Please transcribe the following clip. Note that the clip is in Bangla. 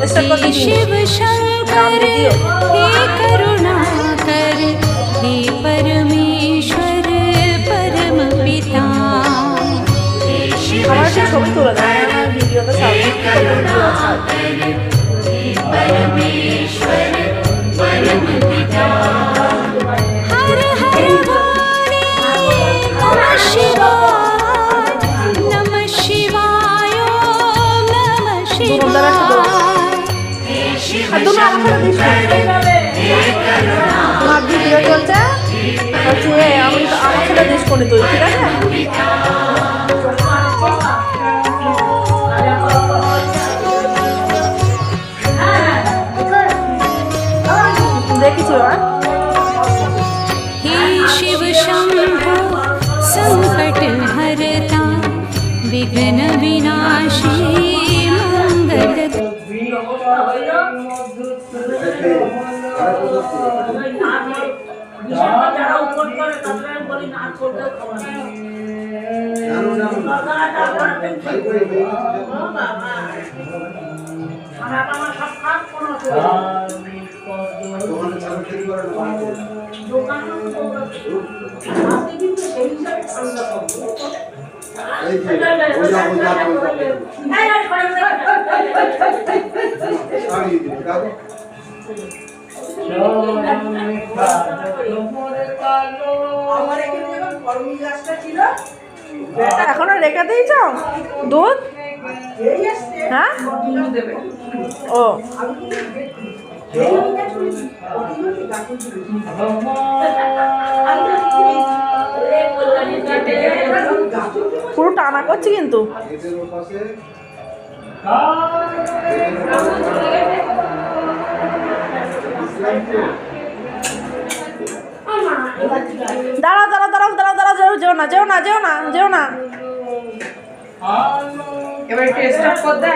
शिव शंकर हे करुणाकर हे परमेश्वर परम पिता আমার একটা ছবি তুলে দেয় আমার ভিডিওতে परमेश्वर परम पिता हर हर वाणी नमः शिवाय नमः शिवाय नमः शिवाय আর তুমি আমার সাথে তোমার ভিডিও চলছে হচ্ছে আমি আমার সাথে ডিস করে তুই ঠিক আছে দেখেছি ওরা हे शिव शंभो संकट हरता विघ्न विनाशी मंगल এখনো রেখে দিয়েছ দুধ হ্যাঁ ও পুরো টানা করছি কিন্তু দাঁড়াও দাঁড়াও দাঁড়াও দাঁড়াও দাঁড়াও যেও না যেও না যেও না যেও না এবার টেস্ট করতে